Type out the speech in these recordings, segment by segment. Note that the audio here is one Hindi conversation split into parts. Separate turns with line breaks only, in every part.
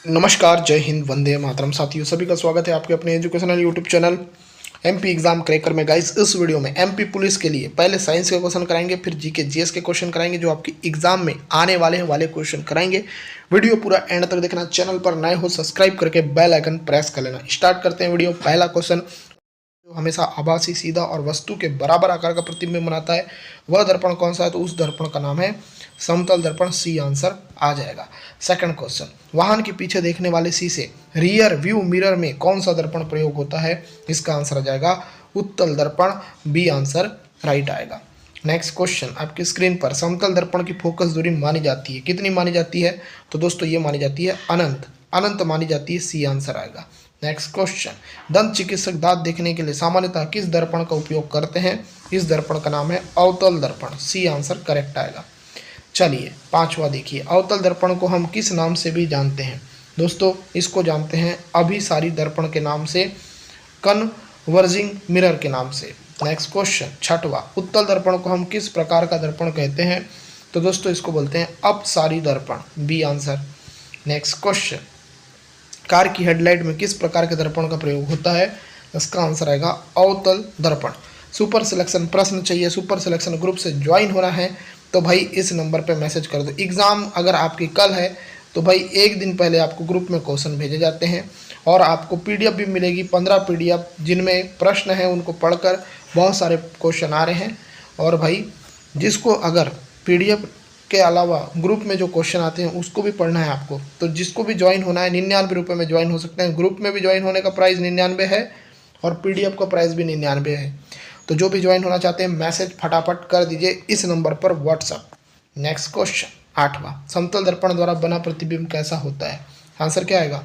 नमस्कार, जय हिंद, वंदे मातरम। साथियों सभी का स्वागत है आपके अपने educational YouTube channel MP exam cracker में। गाइस, इस वीडियो में एमपी पुलिस के लिए पहले साइंस के क्वेश्चन कराएंगे, फिर जीके जीएस के क्वेश्चन कराएंगे जो आपकी एग्जाम में आने वाले क्वेश्चन कराएंगे। वीडियो पूरा एंड तक देखना। चैनल पर नए हो सब्सक्राइब करके बेल आइकन प्रेस कर लेना। स्टार्ट करते हैं वीडियो। पहला क्वेश्चन, जो हमेशा आभासी, सीधा और वस्तु के बराबर आकार का प्रतिबिंब बनाता है वह दर्पण कौन सा है? तो उस दर्पण का नाम है समतल दर्पण। सी आंसर आ जाएगा। सेकंड क्वेश्चन, वाहन के पीछे देखने वाले शीशे रियर व्यू मिरर में कौन सा दर्पण प्रयोग होता है? इसका आंसर आ जाएगा उत्तल दर्पण। बी आंसर राइट आएगा। नेक्स्ट क्वेश्चन आपकी स्क्रीन पर, समतल दर्पण की फोकस दूरी मानी जाती है, कितनी मानी जाती है? तो दोस्तों ये मानी जाती है अनंत, अनंत मानी जाती है। सी आंसर आएगा। नेक्स्ट क्वेश्चन, दंत चिकित्सक दांत देखने के लिए सामान्यतः किस दर्पण का उपयोग करते हैं? इस दर्पण का नाम है अवतल दर्पण। सी आंसर करेक्ट आएगा। चलिए पांचवा देखिए, अवतल दर्पण को हम किस नाम से भी जानते हैं? दोस्तों इसको जानते हैं अभिसारी दर्पण के नाम से, कन्वर्जिंग मिरर के नाम से। नेक्स्ट क्वेश्चन छठवा, उत्तल दर्पण को हम किस प्रकार का दर्पण कहते हैं? तो दोस्तों इसको बोलते हैं अपसारी दर्पण। B answer. Next question, car की हेडलाइट में किस प्रकार के दर्पण का प्रयोग होता है? इसका आंसर आएगा अवतल दर्पण। सुपर सिलेक्शन प्रश्न चाहिए, सुपर सिलेक्शन ग्रुप से ज्वाइन होना है तो भाई इस नंबर पे मैसेज कर दो। एग्ज़ाम अगर आपकी कल है तो भाई एक दिन पहले आपको ग्रुप में क्वेश्चन भेजे जाते हैं और आपको पीडीएफ भी मिलेगी, 15 पीडीएफ जिनमें प्रश्न हैं उनको पढ़कर बहुत सारे क्वेश्चन आ रहे हैं। और भाई जिसको अगर पीडीएफ के अलावा ग्रुप में जो क्वेश्चन आते हैं उसको भी पढ़ना है आपको, तो जिसको भी ज्वाइन होना है 99 रुपये में ज्वाइन हो सकते हैं। ग्रुप में भी ज्वाइन होने का प्राइस 99 है और पीडीएफ का प्राइस भी 99 है। तो जो भी ज्वाइन होना चाहते हैं मैसेज फटाफट कर दीजिए इस नंबर पर व्हाट्सअप। नेक्स्ट क्वेश्चन आठवां, समतल दर्पण द्वारा बना प्रतिबिंब कैसा होता है? आंसर क्या आएगा?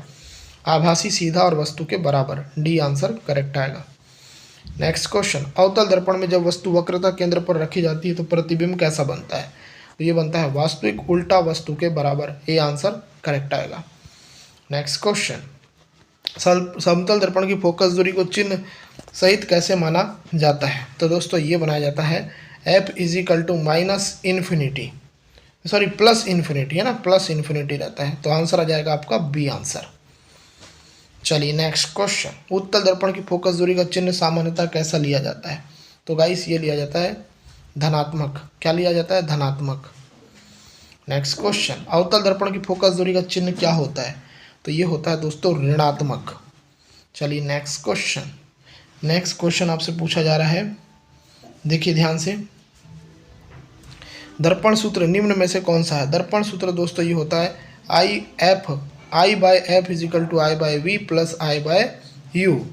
आभासी, सीधा और वस्तु के बराबर। डी आंसर करेक्ट आएगा। नेक्स्ट क्वेश्चन, अवतल दर्पण में जब वस्तु वक्रता केंद्र पर रखी जाती है तो प्रतिबिंब कैसा बनता है? तो ये बनता है वास्तविक उल्टा वस्तु के बराबर। ए आंसर करेक्ट आएगा। नेक्स्ट क्वेश्चन, समतल दर्पण की फोकस दूरी को चिन्ह सहित कैसे माना जाता है? तो दोस्तों ये बनाया जाता है F is equal to minus infinity, sorry plus infinity है ना, प्लस इन्फिनिटी रहता है। तो आंसर आ जाएगा आपका बी आंसर। चलिए नेक्स्ट क्वेश्चन, उत्तल दर्पण की फोकस दूरी का चिन्ह सामान्यतः कैसा लिया जाता है? तो गाइस ये लिया जाता है धनात्मक। क्या लिया जाता है? धनात्मक। नेक्स्ट क्वेश्चन, अवतल दर्पण की फोकस दूरी का चिन्ह क्या होता है? तो ये होता है दोस्तों ऋणात्मक। चलिए नेक्स्ट क्वेश्चन, नेक्स्ट क्वेश्चन आपसे पूछा जा रहा है, देखिए ध्यान से, दर्पण सूत्र निम्न में से कौन सा है? दर्पण सूत्र दोस्तों ये होता है I by F is equal to I by V plus I by U.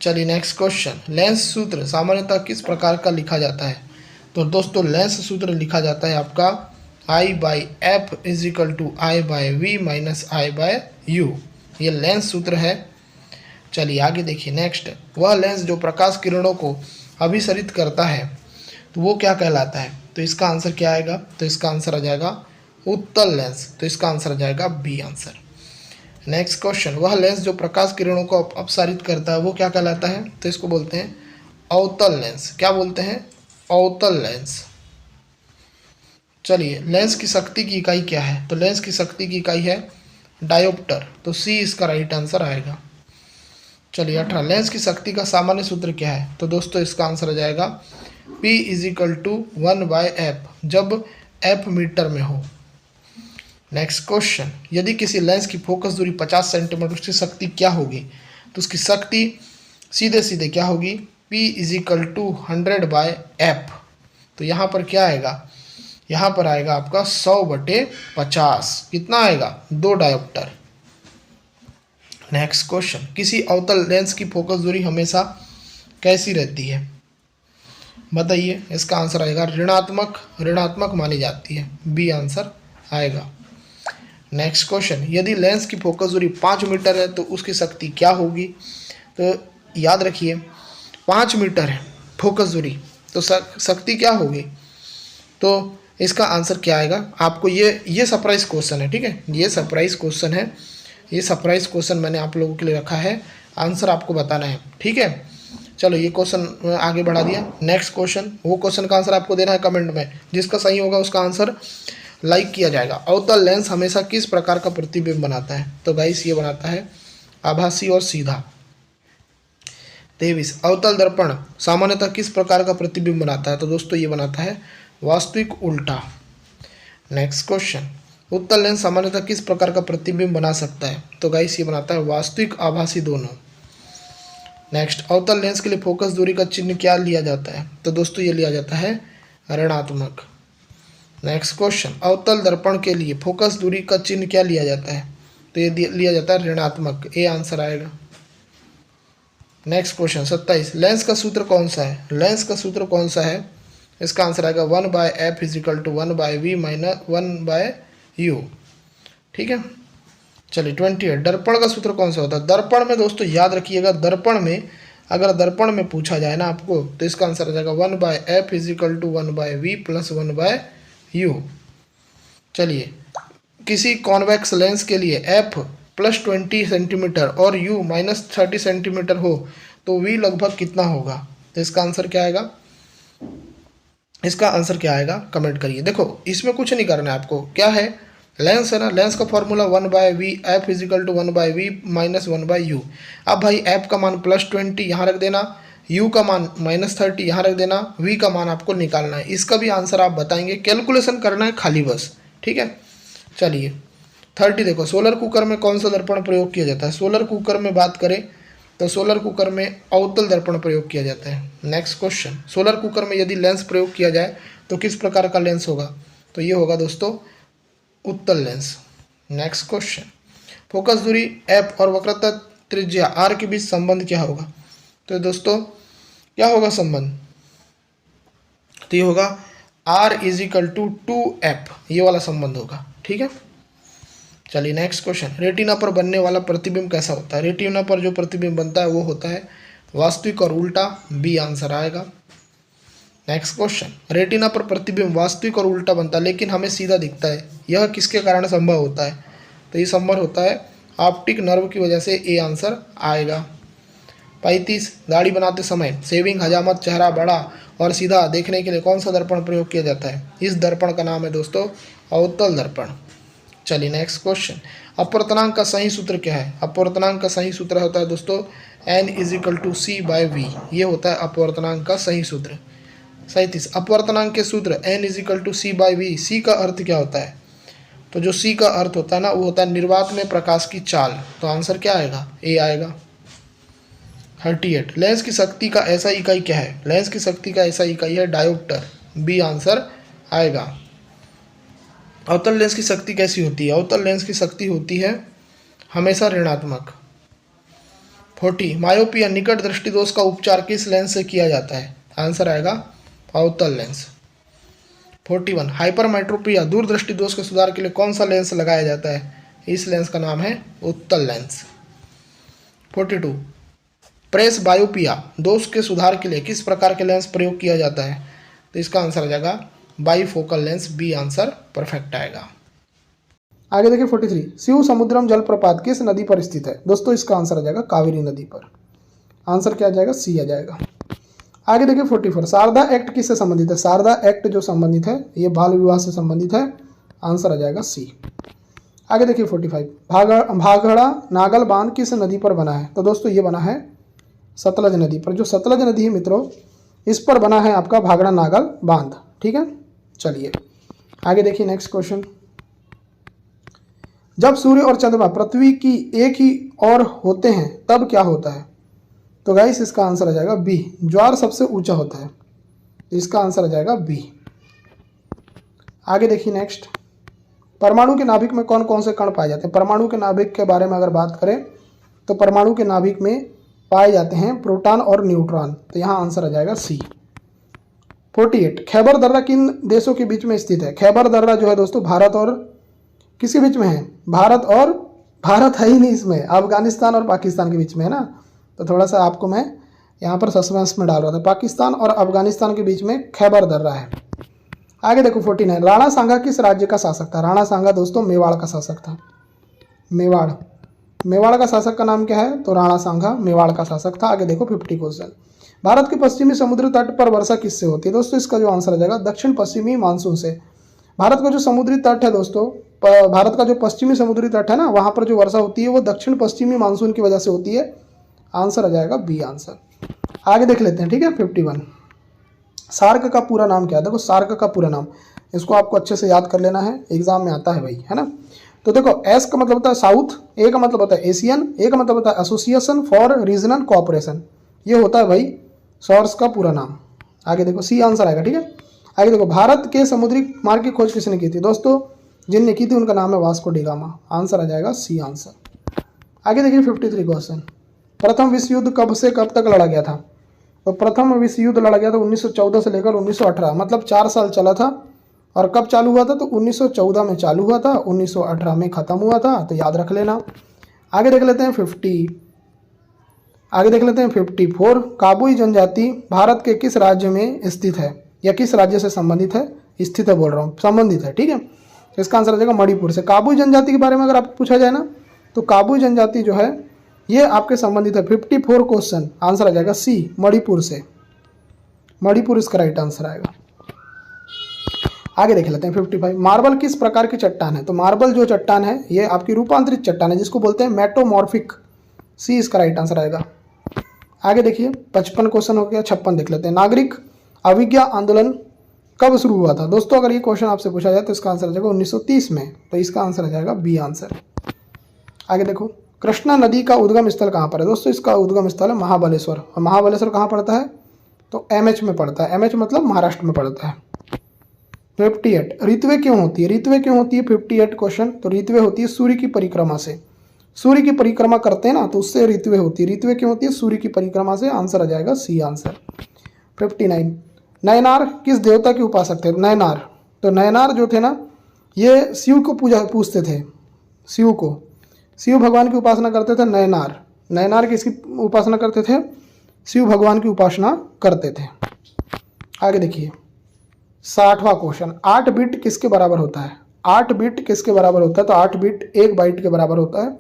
चलिए नेक्स्ट क्वेश्चन, लेंस सूत्र सामान्यतः किस प्रकार का लिखा जाता है? तो दोस्तों लेंस सूत्र लिखा जाता है आपका I by F is equal to I by V minus I by U. ये लेंस सूत्र है। चलिए आगे देखिए नेक्स्ट, वह लेंस जो प्रकाश किरणों को अभिसरित करता है तो वो क्या कहलाता है? तो इसका आंसर क्या आएगा? तो इसका आंसर आ जाएगा उत्तल लेंस। तो इसका आंसर आ जाएगा बी आंसर। नेक्स्ट क्वेश्चन, वह लेंस जो प्रकाश किरणों को अपसारित करता है वो क्या कहलाता है? तो इसको बोलते हैं अवतल लेंस। क्या बोलते हैं? अवतल लेंस। चलिए लेंस की शक्ति की इकाई क्या है? तो लेंस की शक्ति की इकाई है डायोप्टर। तो सी इसका राइट आंसर आएगा। चलिए 18, लेंस की शक्ति का सामान्य सूत्र क्या है? तो दोस्तों इसका आंसर आ जाएगा P is equal to 1/f जब f मीटर में हो। नेक्स्ट क्वेश्चन, यदि किसी लेंस की फोकस दूरी 50 सेंटीमीटर, उसकी शक्ति क्या होगी? तो उसकी शक्ति सीधे सीधे क्या होगी? P is equal to 100/f। तो यहाँ पर क्या आएगा? यहाँ पर आएगा आपका 100/50। कितना आएगा? 2 डायोप्टर। नेक्स्ट क्वेश्चन, किसी अवतल लेंस की फोकस दूरी हमेशा कैसी रहती है? बताइए। इसका आंसर आएगा ऋणात्मक, ऋणात्मक मानी जाती है। बी आंसर आएगा। नेक्स्ट क्वेश्चन, यदि लेंस की फोकस दूरी 5 मीटर है तो उसकी शक्ति क्या होगी? तो याद रखिए 5 मीटर है फोकस दूरी तो शक्ति क्या होगी? तो इसका आंसर क्या आएगा? आपको ये सरप्राइज क्वेश्चन है, ठीक है, ये सरप्राइज क्वेश्चन है। ये सरप्राइज क्वेश्चन मैंने आप लोगों के लिए रखा है, आंसर आपको बताना है, ठीक है। चलो ये क्वेश्चन आगे बढ़ा दिया। नेक्स्ट क्वेश्चन, वो क्वेश्चन का आंसर आपको देना है कमेंट में, जिसका सही होगा उसका आंसर लाइक किया जाएगा। अवतल लेंस हमेशा किस प्रकार का प्रतिबिंब बनाता है? तो गाइस ये बनाता है आभासी और सीधा। 23 अवतल दर्पण सामान्यतः किस प्रकार का प्रतिबिंब बनाता है? तो दोस्तों ये बनाता है वास्तविक उल्टा। नेक्स्ट क्वेश्चन, उत्तल लेंस सामान्यतः किस प्रकार का प्रतिबिंब बना सकता है? तो गाइस ये बनाता है वास्तविक आभासी दोनों। नेक्स्ट, अवतल लेंस के लिए फोकस दूरी का चिन्ह क्या लिया जाता है? तो दोस्तों ये लिया जाता है ऋणात्मक। नेक्स्ट क्वेश्चन, अवतल दर्पण के लिए फोकस दूरी का चिन्ह क्या लिया जाता है? तो ये लिया जाता है ऋणात्मक। ए आंसर आएगा। नेक्स्ट क्वेश्चन 27, लेंस का सूत्र कौन सा है? लेंस का सूत्र कौन सा है? इसका आंसर आएगा 1/f = 1/v - 1/u। ठीक है, चलिए 28, दर्पण का सूत्र कौन सा होता है? दर्पण में दोस्तों याद रखिएगा, दर्पण में अगर दर्पण में पूछा जाए ना आपको, तो इसका आंसर आ जाएगा 1/f = 1/v + 1/u। चलिए, किसी कॉन्वेक्स लेंस के लिए f +20 सेंटीमीटर और u -30 सेंटीमीटर हो तो v लगभग कितना होगा? तो इसका आंसर क्या आएगा? इसका आंसर क्या आएगा कमेंट करिए। देखो इसमें कुछ नहीं करना है आपको, क्या है लेंस है ना, लेंस का formula 1/v, f = 1/v - 1/u। अब भाई f का मान +20 यहाँ रख देना, u का मान -30 यहाँ रख देना, v का मान आपको निकालना है। इसका भी आंसर आप बताएंगे, कैलकुलेशन करना है खाली बस। ठीक है, चलिए 30 देखो, सोलर कुकर में कौन सा दर्पण प्रयोग किया जाता है? सोलर कुकर में बात करें तो सोलर कुकर में अवतल दर्पण प्रयोग किया जाता है। नेक्स्ट क्वेश्चन, सोलर कुकर में यदि लेंस प्रयोग किया जाए तो किस प्रकार का लेंस होगा? तो ये होगा दोस्तों उत्तल लेंस। नेक्स्ट क्वेश्चन, फोकस दूरी f और वक्रता त्रिज्या r के बीच संबंध क्या होगा? तो दोस्तों क्या होगा संबंध? तो ये होगा r = 2f, ये वाला संबंध होगा। ठीक है, चलिए नेक्स्ट क्वेश्चन, रेटिना पर बनने वाला प्रतिबिंब कैसा होता है? रेटिना पर जो प्रतिबिंब बनता है वो होता है वास्तविक और उल्टा। बी आंसर आएगा। नेक्स्ट क्वेश्चन, रेटिना पर प्रतिबिंब वास्तविक और उल्टा बनता है लेकिन हमें सीधा दिखता है, यह किसके कारण संभव होता है? तो ये संभव होता है ऑप्टिक नर्व की वजह से। ए आंसर आएगा। 35, दाढ़ी बनाते समय शेविंग, हजामत, चेहरा बड़ा और सीधा देखने के लिए कौन सा दर्पण प्रयोग किया जाता है? इस दर्पण का नाम है दोस्तों अवतल दर्पण। चलिए नेक्स्ट क्वेश्चन, अपवर्तनांक का सही सूत्र क्या है? अपवर्तनांक का सही सूत्र होता है दोस्तों n = c/v, ये होता है अपवर्तनांक का सही सूत्र। 37, अपवर्तनांक के सूत्र n = c/v, c का अर्थ क्या होता है? तो जो c का अर्थ होता है ना वो होता है निर्वात में प्रकाश की चाल। तो आंसर क्या आएगा? ए आएगा। 38, लेंस की शक्ति का ऐसा इकाई क्या है? लेंस की शक्ति का ऐसा इकाई है डायोप्टर। बी आंसर आएगा। अवतल लेंस की शक्ति कैसी होती है? अवतल लेंस की शक्ति होती है हमेशा ऋणात्मक। 40, मायोपिया निकट दृष्टि दोष का उपचार किस लेंस से किया जाता है? आंसर आएगा अवतल लेंस। 41, हाइपरमेट्रोपिया दूरदृष्टि दोष के सुधार के लिए कौन सा लेंस लगाया जाता है? इस लेंस का नाम है उत्तल लेंस। 42, प्रेस बायोपिया दोष के सुधार के लिए किस प्रकार के लेंस प्रयोग किया जाता है? तो इसका आंसर आ जाएगा bifocal lens. B answer perfect आएगा। आगे देखिए 43, शिव समुद्रम जलप्रपात किस नदी पर स्थित है? दोस्तों इसका आंसर आ जाएगा कावेरी नदी पर। आंसर क्या आ जाएगा? सी आ जाएगा। आगे देखिए 44, शारदा एक्ट किससे संबंधित है? शारदा एक्ट जो संबंधित है ये बाल विवाह से संबंधित है। आंसर आ जाएगा सी। आगे देखिए 45, भागड़ा नागल बांध किस नदी पर बना है? तो दोस्तों ये बना है सतलज नदी पर। जो सतलज नदी है मित्रों इस पर बना है आपका भागड़ा नागल बांध। ठीक है, चलिए आगे देखिए नेक्स्ट क्वेश्चन, जब सूर्य और चंद्रमा पृथ्वी की एक ही ओर होते हैं तब क्या होता है? तो गाइस इसका आंसर आ जाएगा बी, ज्वार सबसे ऊंचा होता है। इसका आंसर आ जाएगा बी। आगे देखिए नेक्स्ट, परमाणु के नाभिक में कौन कौन से कण पाए जाते हैं? परमाणु के नाभिक के बारे में अगर बात करें तो परमाणु के नाभिक में पाए जाते हैं प्रोटॉन और न्यूट्रॉन। तो यहाँ आंसर आ जाएगा सी। 48, खैबर दर्रा किन देशों के बीच में स्थित है? खैबर दर्रा जो है दोस्तों भारत और किसके बीच में है? भारत है ही नहीं इसमें, अफगानिस्तान और पाकिस्तान के बीच में है ना। तो थोड़ा सा आपको मैं यहाँ पर सस्पेंस में डाल रहा था। पाकिस्तान और अफगानिस्तान के बीच में खैबर दर्रा है। आगे देखो 49, राणा सांगा किस राज्य का शासक था? राणा सांगा दोस्तों मेवाड़ का शासक था। मेवाड़ का शासक का नाम क्या है? तो राणा सांगा मेवाड़ का शासक था। आगे देखो 50 क्वेश्चन, भारत के पश्चिमी समुद्र तट पर वर्षा किससे होती है? दोस्तों इसका जो आंसर आ जाएगा दक्षिण पश्चिमी मानसून से। भारत का जो समुद्री तट है दोस्तों, भारत का जो पश्चिमी समुद्री तट है ना, वहाँ पर जो वर्षा होती है वो दक्षिण पश्चिमी मानसून की वजह से होती है। आंसर आ जाएगा बी आंसर। आगे देख लेते हैं, ठीक है। 51 सार्क का पूरा नाम क्या है? देखो सार्क का पूरा नाम, इसको आपको अच्छे से याद कर लेना है, एग्जाम में आता है भाई, है ना। तो देखो एस का मतलब होता है साउथ, ए का मतलब होता है एशियन, ए का मतलब होता है एसोसिएशन फॉर रीजनल कोऑपरेशन, ये होता है भाई सॉर्स का पूरा नाम। आगे देखो सी आंसर आएगा, ठीक है। आगे देखो भारत के समुद्री मार्ग की खोज किसने की थी? दोस्तों जिनने की थी उनका नाम है वास्को डी गामा। आंसर आ जाएगा सी आंसर। आगे देखिए 53 क्वेश्चन, प्रथम विश्व युद्ध कब से कब तक लड़ा गया था? तो प्रथम विश्व युद्ध लड़ा गया था 1914 से लेकर 1918, मतलब 4 साल चला था। और कब चालू हुआ था? तो 1914 में चालू हुआ था, 1918 में खत्म हुआ था, तो याद रख लेना। आगे देख लेते हैं 54, काबुई जनजाति भारत के किस राज्य में स्थित है, या किस राज्य से संबंधित है? स्थित है बोल रहा हूँ, संबंधित है, ठीक है। इसका आंसर आ जाएगा मणिपुर से। काबुई जनजाति के बारे में अगर आपको पूछा जाए ना, तो काबुई जनजाति जो है ये आपके संबंधित है। 54 क्वेश्चन, आंसर आ जाएगा सी मणिपुर से। मणिपुर इसका राइट आंसर आएगा। आगे देख लेते हैं 55, मार्बल किस प्रकार की चट्टान है? तो मार्बल जो चट्टान है ये आपकी रूपांतरित चट्टान है, जिसको बोलते हैं मेटोमॉर्फिक। सी इसका राइट आंसर आएगा। आगे देखिए 55 क्वेश्चन हो गया। 56 देख लेते हैं, नागरिक अविज्ञा आंदोलन कब शुरू हुआ था? दोस्तों अगर ये क्वेश्चन आपसे पूछा जाए तो इसका आंसर आ जाएगा 1930 में, तो इसका आंसर आ जाएगा बी आंसर। आगे देखो कृष्णा नदी का उद्गम स्थल कहाँ पर है? दोस्तों इसका उद्गम स्थल है महाबलेश्वर। और महाबलेश्वर कहाँ पड़ता है? तो एमएच में पड़ता है। एमएच मतलब महाराष्ट्र में पड़ता है। 58, ऋतुएं क्यों होती है? ऋतुएं क्यों होती है? 58 क्वेश्चन, तो ऋतुएं होती है सूर्य की परिक्रमा से। सूर्य की परिक्रमा करते हैं ना, तो उससे ऋतुएं होती है। ऋतुएं क्यों होती है? सूर्य की परिक्रमा से। आंसर आ जाएगा सी आंसर। 59, नयनार किस देवता के उपासक थे? नयनार, तो नयनार जो थे ना ये शिव को पूजते थे। शिव भगवान की उपासना करते थे। नयनार किसकी उपासना करते थे? शिव भगवान की उपासना करते थे। आगे देखिए 60वां क्वेश्चन, 8 बिट किसके बराबर होता है? 8 बिट किसके बराबर होता है? तो 8 बिट 1 बाइट के बराबर होता है।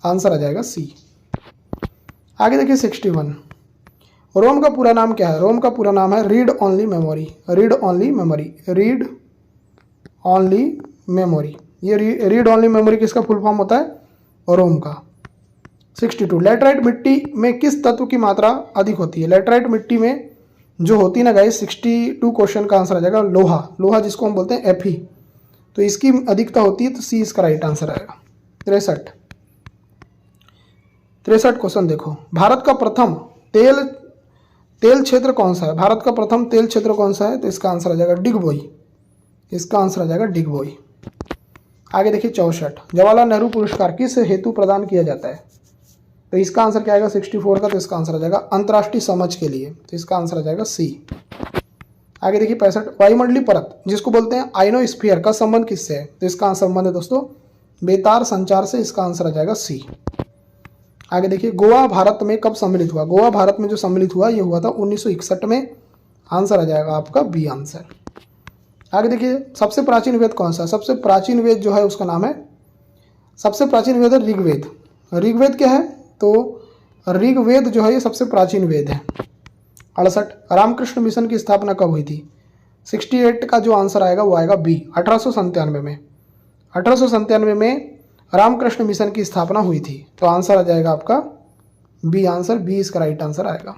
आंसर आ जाएगा सी। आगे देखिए 61, रोम का पूरा नाम क्या है? रोम का पूरा नाम है read only memory. Read only memory, ये रीड ओनली मेमोरी किसका फुल फॉर्म होता है? रोम का। 62, लेटराइट मिट्टी में किस तत्व की मात्रा अधिक होती है? लेटराइट मिट्टी में जो होती है ना गाइस, 62 क्वेश्चन का आंसर आ जाएगा लोहा जिसको हम बोलते हैं Fe, तो इसकी अधिकता होती है, तो सी इसका राइट आंसर आएगा। 63 क्वेश्चन देखो, भारत का प्रथम तेल क्षेत्र कौन सा है? भारत का प्रथम तेल क्षेत्र कौन सा है? तो इसका आंसर आ जाएगा डिगबोई। इसका आंसर आ जाएगा डिगबोई। आगे देखिए 64, जवाहरलाल नेहरू पुरस्कार किस हेतु प्रदान किया जाता है? तो इसका आंसर क्या आएगा 64 का? तो इसका आंसर आ जाएगा अंतर्राष्ट्रीय समझ के लिए, तो इसका आंसर आ जाएगा सी। आगे देखिए 65, वायुमंडलीय परत जिसको बोलते हैं आइनोस्फीयर का संबंध किससे है? तो इसका संबंध है दोस्तों बेतार संचार से। इसका आंसर आ जाएगा सी। आगे देखिए गोवा भारत में कब सम्मिलित हुआ? गोवा भारत में जो सम्मिलित हुआ ये हुआ था 1961 में। आंसर आ जाएगा आपका बी आंसर। आगे देखिए सबसे प्राचीन वेद कौन सा? सबसे प्राचीन वेद जो है उसका नाम है, सबसे प्राचीन वेद है ऋग्वेद। ऋग्वेद क्या है? तो ऋग्वेद जो है ये सबसे प्राचीन वेद है। 68, रामकृष्ण मिशन की स्थापना कब हुई थी? 68 का जो आंसर आएगा वो आएगा बी, 1897 में। 1897 में रामकृष्ण मिशन की स्थापना हुई थी, तो आंसर आ जाएगा आपका बी आंसर। बी इसका राइट आंसर आएगा।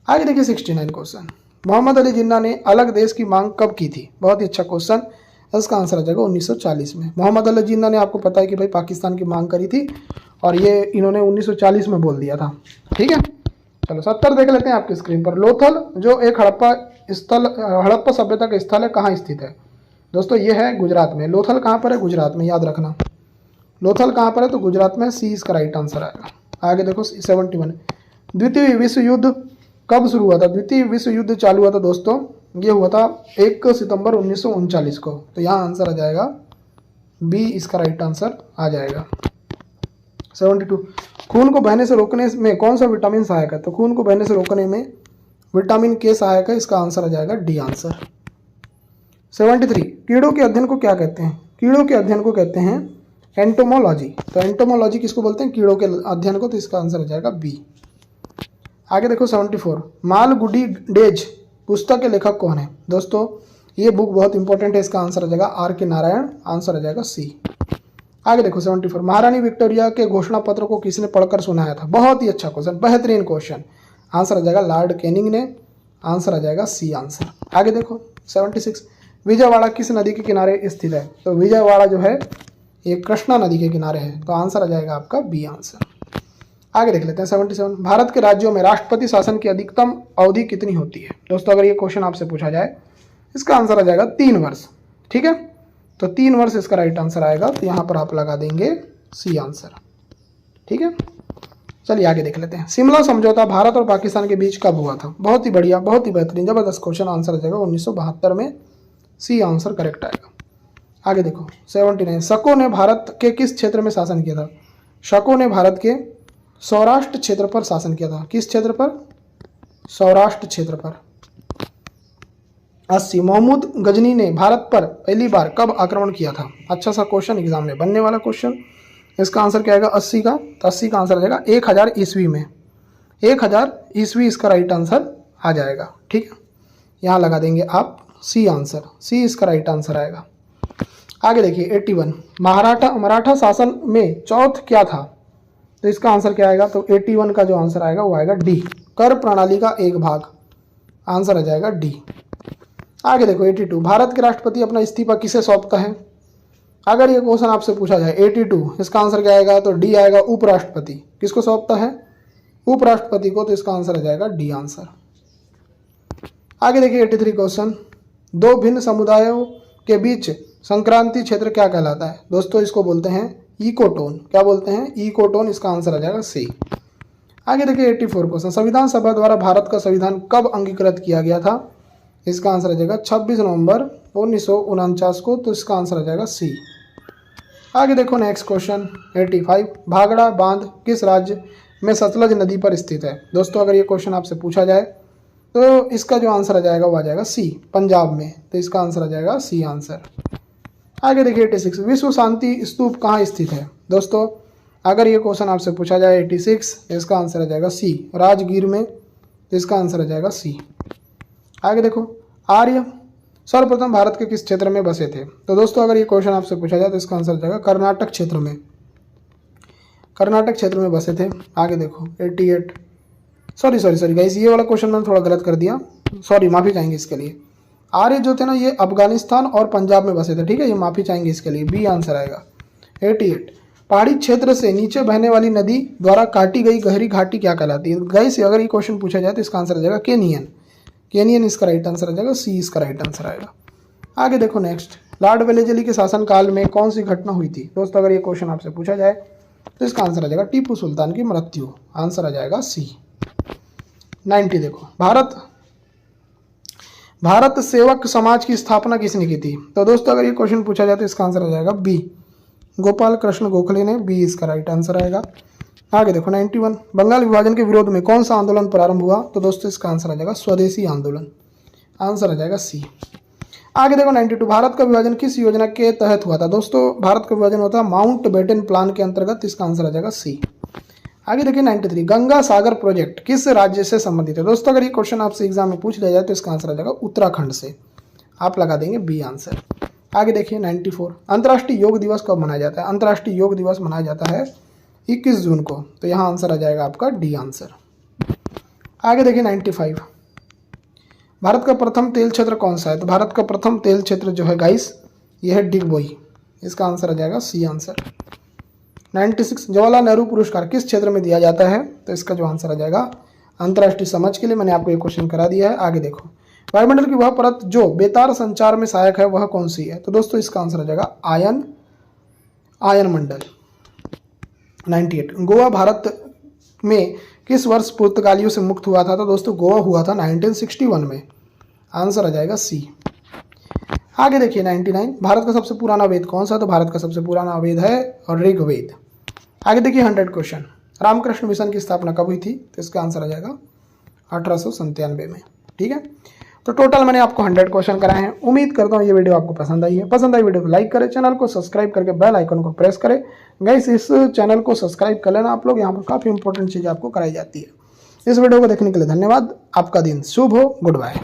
आगे देखिए 69 क्वेश्चन, मोहम्मद अली जिन्ना ने अलग देश की मांग कब की थी? बहुत ही अच्छा क्वेश्चन, इसका आंसर आ जाएगा 1940 में। मोहम्मद अली जिन्ना ने आपको पता है कि भाई पाकिस्तान की मांग करी थी, और ये इन्होंने 1940 में बोल दिया था, ठीक है। चलो 70 देख लेते हैं आपकी स्क्रीन पर। लोथल जो एक हड़प्पा सभ्यता का स्थल है, कहाँ स्थित है? दोस्तों ये है गुजरात में। लोथल कहाँ पर है? गुजरात में, याद रखना। लोथल कहाँ पर है? तो गुजरात में। सी इसका राइट आंसर आएगा। आगे देखो 71, द्वितीय विश्व युद्ध कब शुरू हुआ था? द्वितीय विश्व युद्ध चालू हुआ था दोस्तों, ये हुआ था 1 सितंबर 1939 को, तो यहाँ आंसर आ जाएगा बी इसका राइट आंसर आ जाएगा। 72, खून को बहने से रोकने में कौन सा विटामिन सहायक है? तो खून को बहने से रोकने में विटामिन के सहायक है। इसका आंसर आ जाएगा डी आंसर। 73, कीड़ों के अध्ययन को क्या कहते हैं? कीड़ों के अध्ययन को कहते हैं एंटोमोलॉजी। तो एंटोमोलॉजी किसको बोलते हैं? कीड़ों के अध्ययन को, तो इसका आंसर आ जाएगा बी। आगे देखो 74, मालगुडी डेज पुस्तक के लेखक कौन है? दोस्तों ये बुक बहुत इंपॉर्टेंट है, इसका आंसर आ जाएगा आर के नारायण, आंसर आ जाएगा सी। आगे देखो 74, महारानी विक्टोरिया के घोषणा पत्र को किसने पढ़कर सुनाया था? बहुत ही अच्छा क्वेश्चन, बेहतरीन क्वेश्चन। आंसर आ जाएगा लॉर्ड कैनिंग ने, आंसर आ जाएगा सी आंसर। आगे देखो 76, विजयवाड़ा किस नदी के किनारे स्थित है? तो विजयवाड़ा जो है ये कृष्णा नदी के किनारे है, तो आंसर आ जाएगा आपका बी आंसर। आगे देख लेते हैं 77, भारत के राज्यों में राष्ट्रपति शासन की अधिकतम अवधि कितनी होती है? दोस्तों अगर ये क्वेश्चन आपसे पूछा जाए, इसका आंसर आ जाएगा 3 वर्ष। ठीक है, तो 3 वर्ष इसका राइट आंसर आएगा, तो यहाँ पर आप लगा देंगे सी आंसर। ठीक है, चलिए आगे देख लेते हैं। शिमला समझौता भारत और पाकिस्तान के बीच कब हुआ था? बहुत ही बढ़िया, बहुत ही बेहतरीन, जबरदस्त क्वेश्चन। आंसर आ जाएगा 1972 में, सी आंसर करेक्ट आएगा। आगे देखो 79, शकों ने भारत के किस क्षेत्र में शासन किया था? शकों ने भारत के सौराष्ट्र क्षेत्र पर शासन किया था। किस क्षेत्र पर? सौराष्ट्र क्षेत्र पर। 80, मोहम्मद गजनी ने भारत पर पहली बार कब आक्रमण किया था? अच्छा सा क्वेश्चन, एग्जाम में बनने वाला क्वेश्चन। इसका आंसर क्या आएगा 80 का? तो 80 का आंसर आ जाएगा 1000 ईस्वी में। 1000 ईस्वी इसका राइट आंसर आ जाएगा। ठीक है, यहाँ लगा देंगे आप सी आंसर, सी इसका राइट आंसर आएगा। आगे देखिए 81, मराठा शासन में चौथ क्या था? तो इसका आंसर क्या आएगा? तो 81 का जो आंसर आएगा वो आएगा डी, कर प्रणाली का एक भाग, आंसर आ जाएगा डी। आगे देखो 82, भारत के राष्ट्रपति अपना इस्तीफा किसे सौंपता है? अगर ये क्वेश्चन आपसे पूछा जाए 82, इसका आंसर क्या आएगा? तो डी आएगा, उपराष्ट्रपति। किसको सौंपता है? उपराष्ट्रपति को, तो इसका आंसर आ जाएगा डी आंसर। आगे देखिए 83 क्वेश्चन, दो भिन्न समुदायों के बीच संक्रांति क्षेत्र क्या कहलाता है? दोस्तों इसको बोलते हैं इकोटोन। क्या बोलते हैं? इकोटोन, इसका आंसर आ जाएगा सी। आगे देखिए 84 क्वेश्चन, संविधान सभा द्वारा भारत का संविधान कब अंगीकृत किया गया था? इसका आंसर आ जाएगा 26 नवंबर 1949 को, तो इसका आंसर आ जाएगा सी। आगे देखो नेक्स्ट क्वेश्चन 85, भाखड़ा बांध किस राज्य में सतलज नदी पर स्थित है? दोस्तों अगर ये क्वेश्चन आपसे पूछा जाए तो इसका जो आंसर आ जाएगा वो आ जाएगा सी, पंजाब में, तो इसका आंसर आ जाएगा सी आंसर। आगे देखिए 86, विश्व शांति स्तूप कहाँ स्थित है? दोस्तों अगर ये क्वेश्चन आपसे पूछा जाए 86, इसका आंसर आ जाएगा सी, राजगीर में, तो इसका आंसर आ जाएगा सी। आगे देखो आर्य सर्वप्रथम भारत के किस क्षेत्र में बसे थे? तो दोस्तों अगर ये क्वेश्चन आपसे पूछा जाए तो इसका आंसर आ जाएगा कर्नाटक क्षेत्र में, कर्नाटक क्षेत्र में बसे थे। आगे देखो 88, सॉरी गाइस, ये वाला क्वेश्चन मैंने थोड़ा गलत कर दिया, सॉरी, माफ़ी चाहेंगे इसके लिए। आर्य जो थे ना ये अफगानिस्तान और पंजाब में बसे थे। ठीक है, ये माफ़ी चाहेंगे इसके लिए, बी आंसर आएगा। 88, पहाड़ी क्षेत्र से नीचे बहने वाली नदी द्वारा काटी गई गहरी घाटी क्या कहलाती है? गाइस अगर ये क्वेश्चन पूछा जाए तो इसका आंसर आ जाएगा केनियन, केनियन इसका राइट आंसर आ जाएगा, सी इसका राइट आंसर आएगा। आगे देखो नेक्स्ट, लॉर्ड वेलेस्ली के शासनकाल में कौन सी घटना हुई थी? दोस्तों अगर ये क्वेश्चन आपसे पूछा जाए तो इसका आंसर आ जाएगा टीपू सुल्तान की मृत्यु, आंसर आ जाएगा सी। 90 देखो, भारत सेवक समाज की स्थापना किसने की थी? तो दोस्तों अगर ये क्वेश्चन पूछा जाए तो इसका आंसर आ जाएगा बी, गोपाल कृष्ण गोखले ने, बी इसका राइट आंसर आएगा। आगे देखो 91, बंगाल विभाजन के विरोध में कौन सा आंदोलन प्रारंभ हुआ? तो दोस्तों इसका आंसर आ जाएगा स्वदेशी आंदोलन, आंसर आ जाएगा सी। आगे देखो 92, भारत का विभाजन किस योजना के तहत हुआ था? दोस्तों भारत का विभाजन होता है माउंट बेटन प्लान के अंतर्गत, इसका आंसर आ जाएगा सी। आगे देखिए 93, गंगा सागर प्रोजेक्ट किस राज्य से संबंधित है? दोस्तों अगर ये क्वेश्चन आपसे एग्जाम में पूछ लिया जाए तो इसका आंसर आ जाएगा उत्तराखंड से, आप लगा देंगे बी आंसर। आगे देखिए 94, अंतर्राष्ट्रीय योग दिवस कब मनाया जाता है? अंतर्राष्ट्रीय योग दिवस मनाया जाता है 21 जून को, तो यहाँ आंसर आ जाएगा आपका डी आंसर। आगे देखिए 95, भारत का प्रथम तेल क्षेत्र कौन सा है? तो भारत का प्रथम तेल क्षेत्र जो है गाइस ये है डिगबोई, इसका आंसर आ जाएगा सी आंसर। 96, जवाहरलाल नेहरू पुरस्कार किस क्षेत्र में दिया जाता है? तो इसका जो आंसर आ जाएगा अंतर्राष्ट्रीय समझ के लिए, मैंने आपको ये क्वेश्चन करा दिया है। आगे देखो, वायुमंडल की वह परत जो बेतार संचार में सहायक है वह कौन सी है? तो दोस्तों इसका आंसर आ जाएगा आयन मंडल। 98, गोवा भारत में किस वर्ष पुर्तगालियों से मुक्त हुआ था? तो दोस्तों गोवा हुआ था 1961 में, आंसर आ जाएगा सी। आगे देखिए 99, भारत का सबसे पुराना वेद कौन सा? तो भारत का सबसे पुराना वेद है ऋग्वेद। आगे देखिए 100 क्वेश्चन, रामकृष्ण मिशन की स्थापना कब हुई थी? तो इसका आंसर आ जाएगा 1897 में। ठीक है, तो टोटल मैंने आपको 100 क्वेश्चन कराए हैं। उम्मीद करता हूँ ये वीडियो आपको पसंद आई है। पसंद आई वीडियो को लाइक करें, चैनल को सब्सक्राइब करके बेल आइकन को प्रेस करें। गाइस इस चैनल को सब्सक्राइब कर लेना आप लोग, यहाँ पर काफ़ी इंपॉर्टेंट चीज़ आपको कराई जाती है। इस वीडियो को देखने के लिए धन्यवाद। आपका दिन शुभ हो। Good bye.